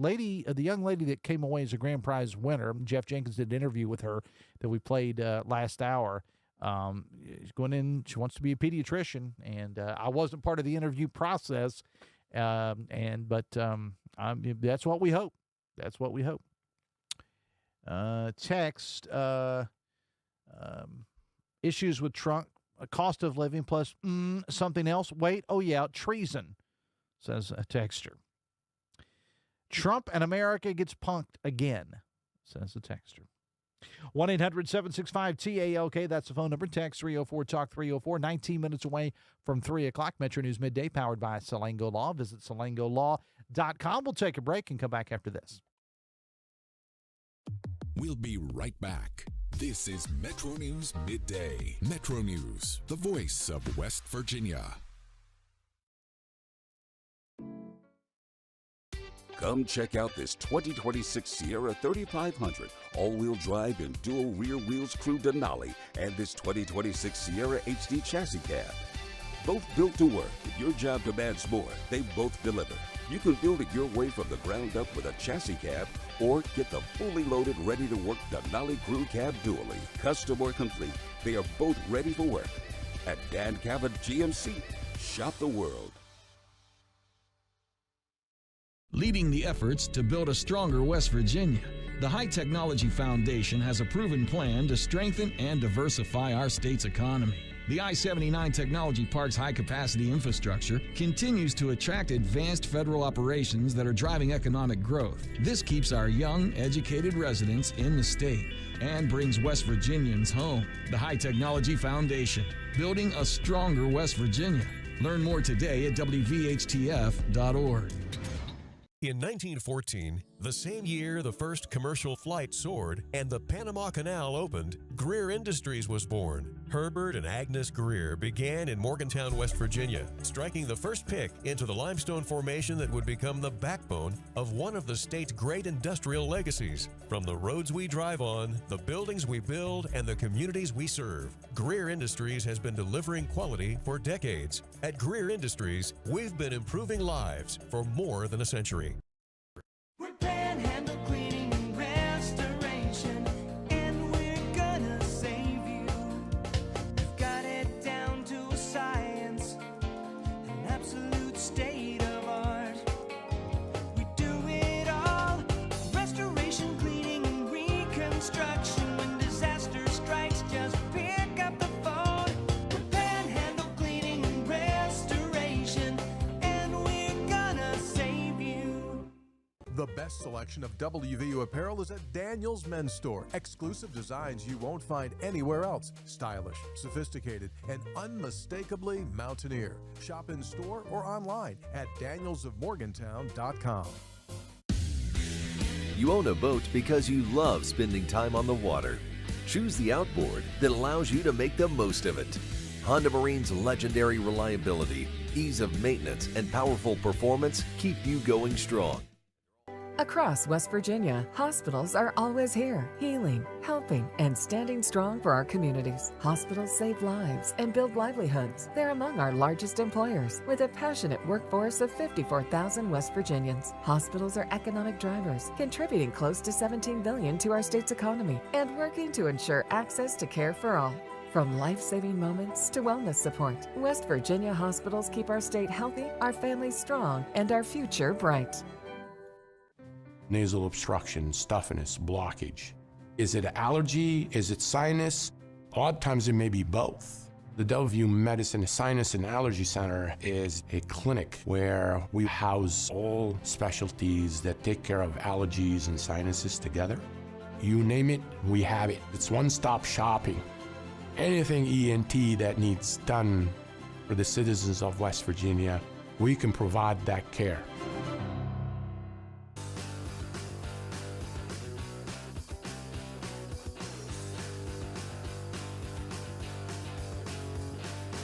young lady that came away as a grand prize winner, Jeff Jenkins did an interview with her that we played last hour. She's going in. She wants to be a pediatrician, and I wasn't part of the interview process. But that's what we hope. That's what we hope. Text issues with Trump. A cost of living plus something else. Wait, oh yeah, treason, says a texter. Trump and America gets punked again, says a texter. 1-800-765-TALK, that's the phone number. Text 304-TALK-304, 19 minutes away from 3 o'clock. Metro News Midday, powered by Salango Law. Visit salangolaw.com. We'll take a break and come back after this. We'll be right back. This is Metro News Midday. Metro News, the voice of West Virginia. Come check out this 2026 Sierra 3500 all-wheel drive and dual rear wheels crew Denali and this 2026 Sierra HD chassis cab. Both built to work. If your job demands more, they both deliver. You can build it your way from the ground up with a chassis cab or get the fully loaded, ready-to-work Denali Crew Cab dually. Custom or complete, they are both ready for work. At Dan Cavett GMC, shop the world. Leading the efforts to build a stronger West Virginia, the High Technology Foundation has a proven plan to strengthen and diversify our state's economy. The I-79 Technology Park's high-capacity infrastructure continues to attract advanced federal operations that are driving economic growth. This keeps our young, educated residents in the state and brings West Virginians home. The High Technology Foundation, building a stronger West Virginia. Learn more today at WVHTF.org. In 1914, the same year the first commercial flight soared and the Panama Canal opened, Greer Industries was born. Herbert and Agnes Greer began in Morgantown, West Virginia, striking the first pick into the limestone formation that would become the backbone of one of the state's great industrial legacies. From the roads we drive on, the buildings we build, and the communities we serve, Greer Industries has been delivering quality for decades. At Greer Industries, we've been improving lives for more than a century. We're Panhandle Cleaning and Restoration, and we're gonna save you. You've got The best selection of WVU apparel is at Daniel's Men's Store. Exclusive designs you won't find anywhere else. Stylish, sophisticated, and unmistakably mountaineer. Shop in store or online at danielsofmorgantown.com. You own a boat because you love spending time on the water. Choose the outboard that allows you to make the most of it. Honda Marine's legendary reliability, ease of maintenance, and powerful performance keep you going strong. Across West Virginia, hospitals are always here, healing, helping, and standing strong for our communities. Hospitals save lives and build livelihoods. They're among our largest employers, with a passionate workforce of 54,000 West Virginians. Hospitals are economic drivers, contributing close to $17 billion to our state's economy and working to ensure access to care for all. From life-saving moments to wellness support, West Virginia hospitals keep our state healthy, our families strong, and our future bright. Nasal obstruction, stuffiness, blockage. Is it allergy? Is it sinus? A lot of times it may be both. The WVU Medicine Sinus and Allergy Center is a clinic where we house all specialties that take care of allergies and sinuses together. You name it, we have it. It's one-stop shopping. Anything ENT that needs done for the citizens of West Virginia, we can provide that care.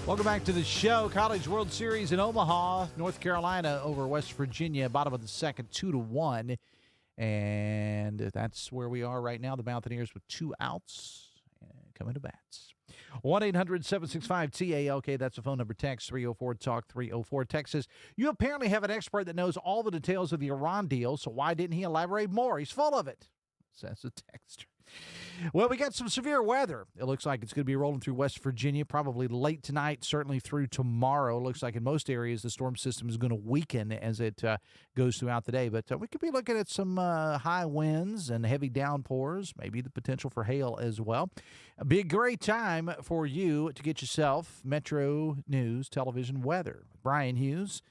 Welcome back to the show. College World Series in Omaha, North Carolina over West Virginia, bottom of the second, 2-1. And that's where we are right now. The Mountaineers with 2 outs coming to bats. 1-800-765-TALK. That's the phone number. Text 304-TALK-304. Text says, you apparently have an expert that knows all the details of the Iran deal, so why didn't he elaborate more? He's full of it, says the texter. Well, we got some severe weather. It looks like it's going to be rolling through West Virginia, probably late tonight, certainly through tomorrow. It looks like in most areas the storm system is going to weaken as it goes throughout the day. But we could be looking at some high winds and heavy downpours, maybe the potential for hail as well. It'll be a great time for you to get yourself Metro News television weather. Brian Hughes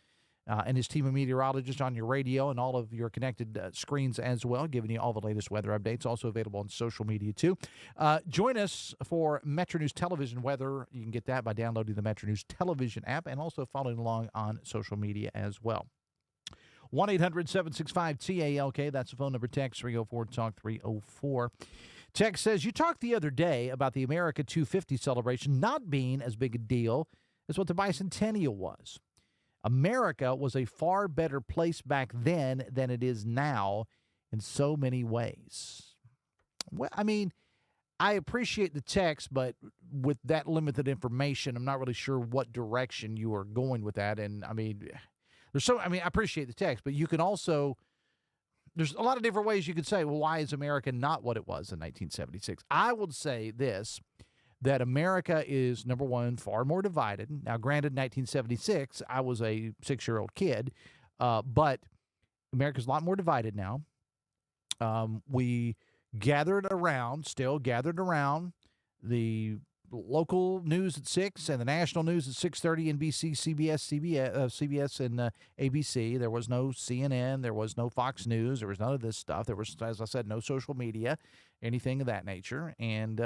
and his team of meteorologists on your radio and all of your connected screens as well, giving you all the latest weather updates, also available on social media too. Join us for Metro News television weather. You can get that by downloading the Metro News television app and also following along on social media as well. 1-800-765-TALK. That's the phone number. Text 304-TALK-304. Text says, you talked the other day about the America 250 celebration not being as big a deal as what the bicentennial was. America was a far better place back then than it is now in so many ways. Well, I mean, I appreciate the text, but with that limited information, I'm not really sure what direction you are going with that. And I mean, I appreciate the text, but you can also, there's a lot of different ways you could say, well, why is America not what it was in 1976? I would say this, that America is, number one, far more divided. Now, granted, 1976, I was a 6-year-old kid, but America's a lot more divided now. We still gathered around the local news at 6 and the national news at 6:30, NBC, CBS, and ABC. There was no CNN. There was no Fox News. There was none of this stuff. There was, as I said, no social media, anything of that nature. And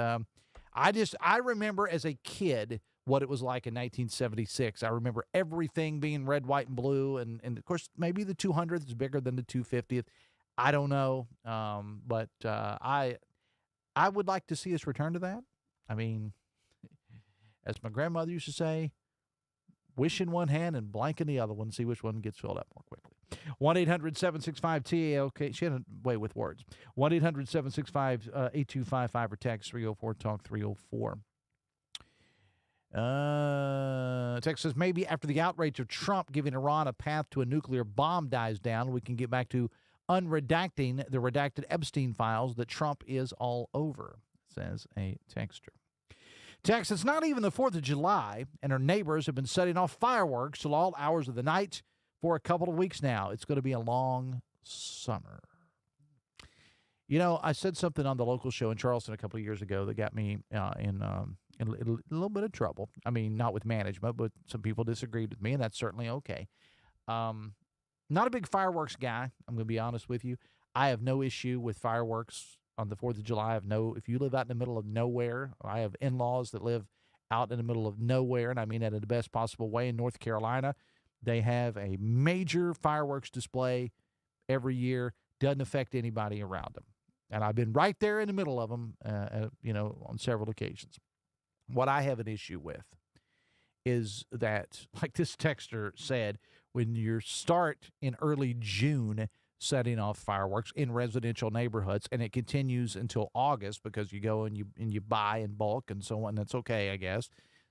I remember as a kid what it was like in 1976. I remember everything being red, white, and blue. And of course, maybe the 200th is bigger than the 250th. I don't know. But I would like to see us return to that. I mean, as my grandmother used to say, wish in one hand and blank in the other one, see which one gets filled up more quickly. 1-800-765-TALK. She had a way with words. 1-800-765-8255 or text 304-TALK-304. Text says, maybe after the outrage of Trump giving Iran a path to a nuclear bomb dies down, we can get back to unredacting the redacted Epstein files that Trump is all over, says a texter. Text, it's not even the 4th of July, and our neighbors have been setting off fireworks till all hours of the night for a couple of weeks now. It's going to be a long summer. You know, I said something on the local show in Charleston a couple of years ago that got me in a little bit of trouble. I mean, not with management, but some people disagreed with me, and that's certainly okay. Not a big fireworks guy, I'm going to be honest with you. I have no issue with fireworks on the 4th of July. If you live out in the middle of nowhere, I have in-laws that live out in the middle of nowhere, and I mean that in the best possible way. In North Carolina, they have a major fireworks display every year. Doesn't affect anybody around them. And I've been right there in the middle of them, on several occasions. What I have an issue with is that, like this texter said, when you start in early June setting off fireworks in residential neighborhoods, and it continues until August because you go and you buy in bulk and so on. That's okay, I guess.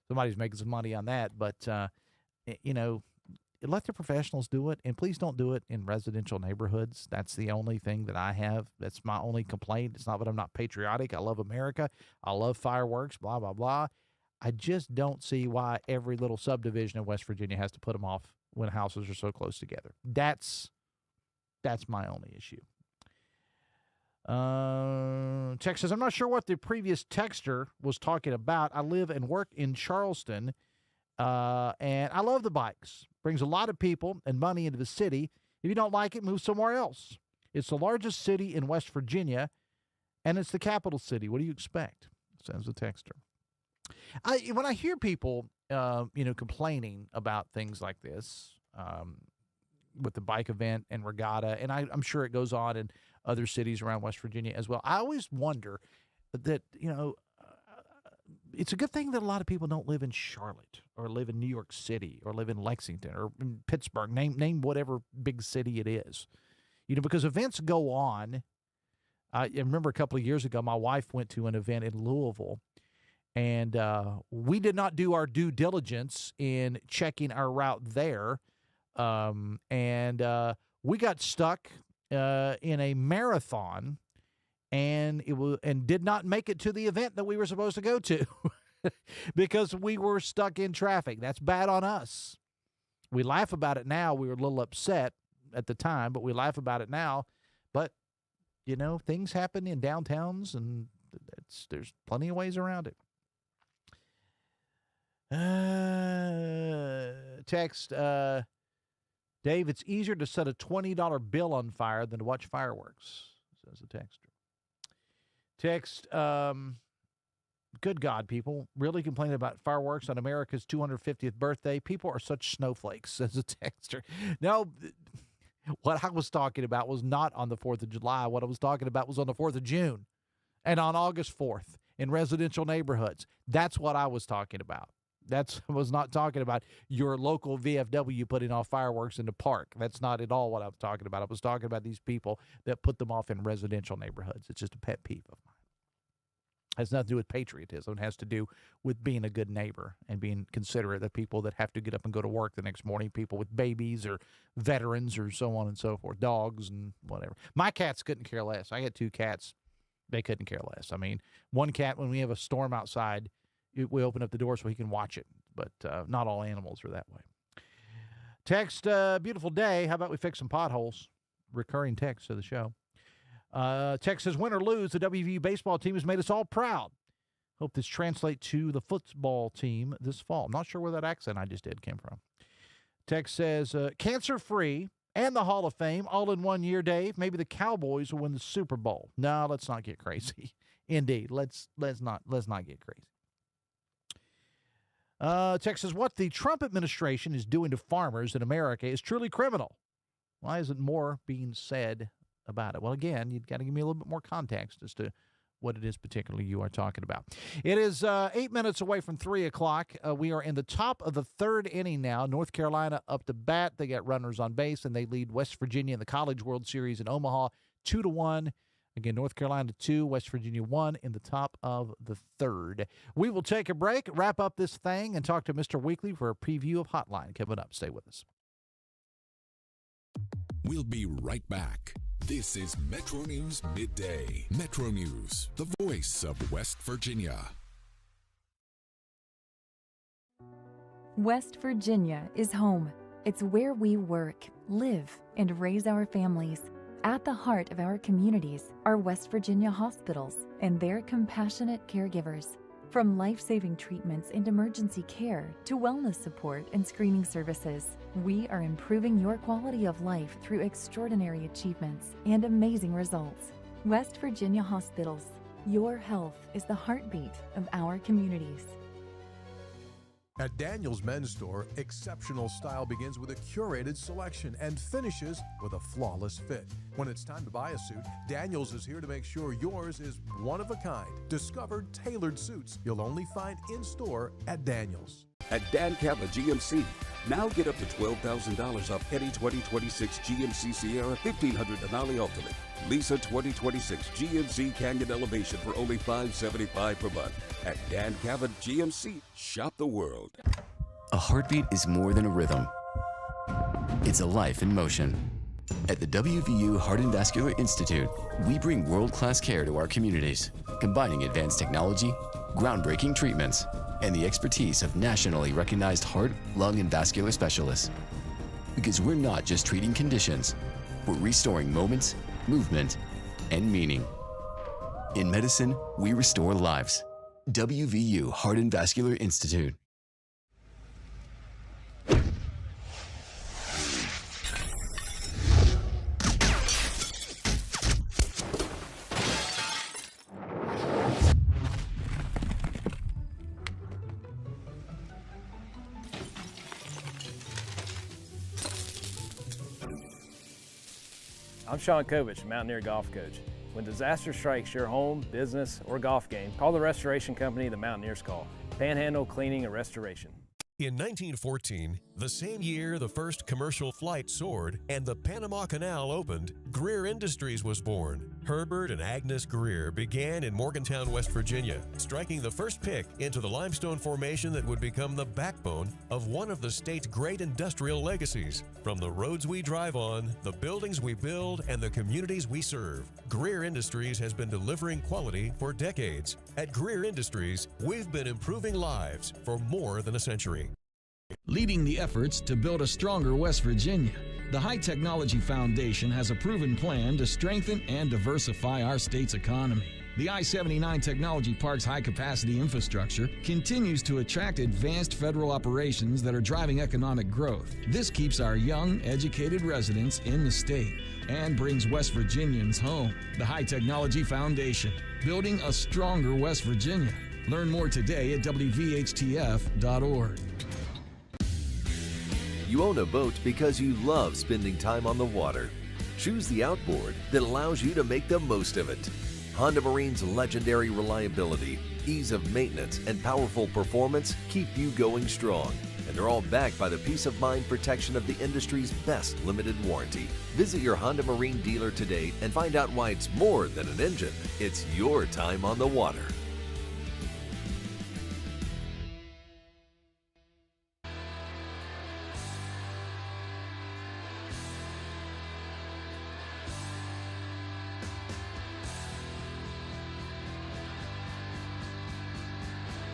Somebody's making some money on that, but let the professionals do it, and please don't do it in residential neighborhoods. That's the only thing that I have. That's my only complaint. It's not that I'm not patriotic. I love America. I love fireworks, blah, blah, blah. I just don't see why every little subdivision in West Virginia has to put them off when houses are so close together. That's my only issue. Text says, I'm not sure what the previous texter was talking about. I live and work in Charleston, and I love the bikes. Brings a lot of people and money into the city. If you don't like it, move somewhere else. It's the largest city in West Virginia, and it's the capital city. What do you expect? Says the texter. When I hear people, complaining about things like this, with the bike event and regatta, and I'm sure it goes on in other cities around West Virginia as well. I always wonder that, it's a good thing that a lot of people don't live in Charlotte or live in New York City or live in Lexington or in Pittsburgh, name whatever big city it is, because events go on. I remember a couple of years ago, my wife went to an event in Louisville, and we did not do our due diligence in checking our route there. And we got stuck in a marathon, and did not make it to the event that we were supposed to go to because we were stuck in traffic. That's bad on us. We laugh about it now. We were a little upset at the time, but we laugh about it now. But things happen in downtowns, and there's plenty of ways around it. Text. Dave, it's easier to set a $20 bill on fire than to watch fireworks, says the texter. Text, good God, people really complaining about fireworks on America's 250th birthday. People are such snowflakes, says the texter. No, what I was talking about was not on the 4th of July. What I was talking about was on the 4th of June and on August 4th in residential neighborhoods. That's what I was talking about. I was not talking about your local VFW putting off fireworks in the park. That's not at all what I was talking about. I was talking about these people that put them off in residential neighborhoods. It's just a pet peeve of mine. It has nothing to do with patriotism. It has to do with being a good neighbor and being considerate of people that have to get up and go to work the next morning, people with babies or veterans or so on and so forth, dogs and whatever. My cats couldn't care less. I got 2 cats. They couldn't care less. I mean, one cat, when we have a storm outside, we open up the door so he can watch it, but not all animals are that way. Text, beautiful day. How about we fix some potholes? Recurring text to the show. Text says, win or lose, the WVU baseball team has made us all proud. Hope this translates to the football team this fall. I'm not sure where that accent I just did came from. Text says, cancer-free and the Hall of Fame all in one year, Dave. Maybe the Cowboys will win the Super Bowl. No, let's not get crazy. Indeed, let's not get crazy. Text says, what the Trump administration is doing to farmers in America is truly criminal. Why isn't more being said about it? Well, again, you've got to give me a little bit more context as to what it is particularly you are talking about. It is 8 minutes away from 3 o'clock. We are in the top of the 3rd inning now. North Carolina up to bat. They got runners on base, and they lead West Virginia in the College World Series in Omaha 2-1. Again, North Carolina 2, West Virginia 1 in the top of the 3rd. We will take a break, wrap up this thing, and talk to Mr. Weekly for a preview of Hotline coming up. Stay with us. We'll be right back. This is Metro News Midday. Metro News, the voice of West Virginia. West Virginia is home. It's where we work, live, and raise our families. At the heart of our communities are West Virginia hospitals and their compassionate caregivers. From life-saving treatments and emergency care to wellness support and screening services, we are improving your quality of life through extraordinary achievements and amazing results. West Virginia Hospitals. Your health is the heartbeat of our communities. At Daniel's Men's Store, exceptional style begins with a curated selection and finishes with a flawless fit. When it's time to buy a suit, Daniel's is here to make sure yours is one of a kind. Discover tailored suits you'll only find in-store at Daniel's. At Dan Cava GMC, now get up to $12,000 off any 2026 GMC Sierra 1500 Denali Ultimate. Lisa 2026 GMC Canyon Elevation for only $575 per month. At Dan Cava GMC, shop the world. A heartbeat is more than a rhythm. It's a life in motion. At the WVU Heart and Vascular Institute, we bring world-class care to our communities, combining advanced technology, groundbreaking treatments, and the expertise of nationally recognized heart, lung, and vascular specialists. Because we're not just treating conditions, we're restoring moments, movement, and meaning. In medicine, we restore lives. WVU Heart and Vascular Institute. I'm Sean Kovich, Mountaineer Golf Coach. When disaster strikes your home, business, or golf game, call the restoration company the Mountaineers call. Panhandle Cleaning and Restoration. In 1914, the same year the first commercial flight soared and the Panama Canal opened, Greer Industries was born. Herbert and Agnes Greer began in Morgantown, West Virginia, striking the first pick into the limestone formation that would become the backbone of one of the state's great industrial legacies. From the roads we drive on, the buildings we build, and the communities we serve, Greer Industries has been delivering quality for decades. At Greer Industries, we've been improving lives for more than a century. Leading the efforts to build a stronger West Virginia, the High Technology Foundation has a proven plan to strengthen and diversify our state's economy. The I-79 Technology Park's high-capacity infrastructure continues to attract advanced federal operations that are driving economic growth. This keeps our young, educated residents in the state and brings West Virginians home. The High Technology Foundation, building a stronger West Virginia. Learn more today at WVHTF.org. You own a boat because you love spending time on the water. Choose the outboard that allows you to make the most of it. Honda Marine's legendary reliability, ease of maintenance, and powerful performance keep you going strong. And they're all backed by the peace of mind protection of the industry's best limited warranty. Visit your Honda Marine dealer today and find out why it's more than an engine. It's your time on the water.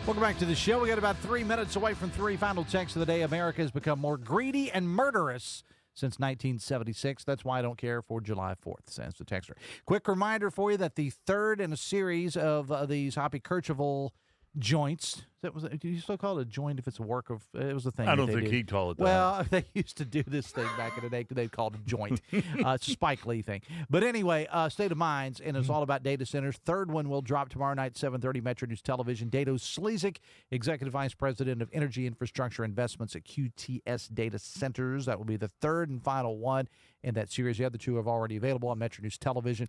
Welcome back to the show. We got about 3 minutes away from 3. Final text of the day. America has become more greedy and murderous since 1976. That's why I don't care for July 4th, says the texter. Quick reminder for you that the third in a series of these Hoppy Kercheval joints. Do you still call it a joint if it's a work of? It was a thing. I don't think he'd call it that. Well, they used to do this thing back in the day. They called it a joint. It's a Spike Lee thing. But anyway, State of Minds, and it's all about data centers. Third one will drop tomorrow night, 7:30, Metro News Television. Dato Slezik, Executive Vice President of Energy Infrastructure Investments at QTS Data Centers. That will be the third and final one in that series. The other two are already available on Metro News Television,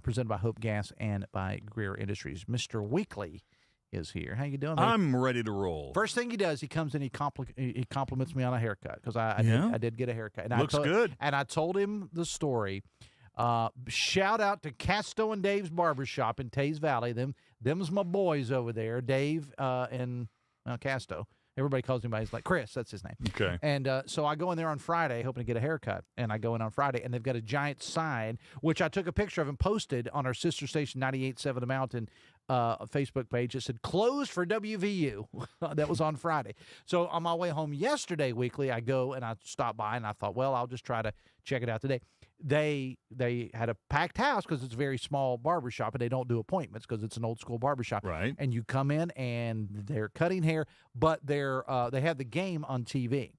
presented by Hope Gas and by Greer Industries. Mr. Weekly is here. How you doing, mate? I'm ready to roll. First thing he does, he comes in, he compliments me on a haircut, because I did get a haircut. And Looks good. And I told him the story. Shout out to Casto and Dave's Barbershop in Tays Valley. Them's my boys over there, Dave and Casto. Everybody calls him by his, like, Chris, that's his name. Okay. And so I go in there on Friday hoping to get a haircut. And I go in on Friday, and they've got a giant sign, which I took a picture of and posted on our sister station, 98.7 The Mountain, Facebook page. It said, closed for WVU. That was on Friday. So on my way home yesterday, Weekly, I go and I stop by, and I thought, well, I'll just try to check it out today. they had a packed house because it's a very small barbershop, and they don't do appointments because it's an old school barbershop. Right. And you come in and they're cutting hair, but they have the game on TV.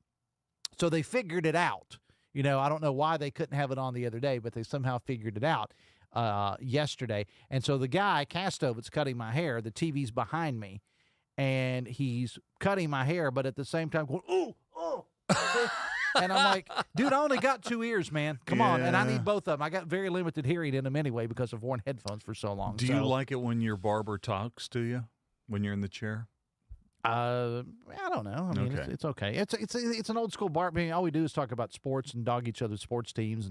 So they figured it out. You know, I don't know why they couldn't have it on the other day, but they somehow figured it out yesterday. And so the guy, Casto, that's cutting my hair, the TV's behind me, and he's cutting my hair, but at the same time going, ooh, oh. And I'm like, dude, I only got 2 ears, man. Come on. And I need both of them. I got very limited hearing in them anyway because I've worn headphones for so long. Do you like it when your barber talks to you when you're in the chair? I don't know. I mean, Okay. it's okay. It's an old school bar. I mean, all we do is talk about sports and dog each other's sports teams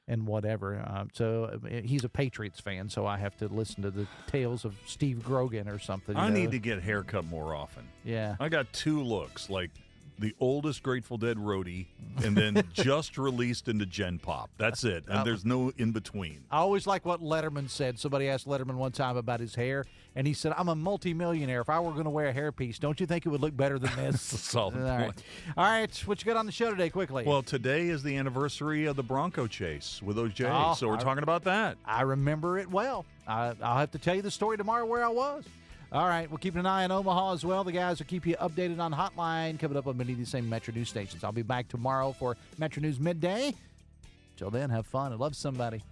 and whatever. So he's a Patriots fan, so I have to listen to the tales of Steve Grogan or something. I need to get a haircut more often. Yeah. I got 2 looks, like the oldest Grateful Dead roadie and then just released into Gen Pop. That's it. And there's no in between. I always like what Letterman said. Somebody asked Letterman one time about his hair, and he said, I'm a multimillionaire. If I were going to wear a hairpiece, don't you think it would look better than this? That's a solid point. All right. What you got on the show today, quickly? Well, today is the anniversary of the Bronco chase with OJ, Oh, so we're talking about that. I remember it well. I'll have to tell you the story tomorrow where I was. All right, we're keeping an eye on Omaha as well. The guys will keep you updated on Hotline coming up on many of these same Metro News stations. I'll be back tomorrow for Metro News Midday. Till then, have fun and love somebody.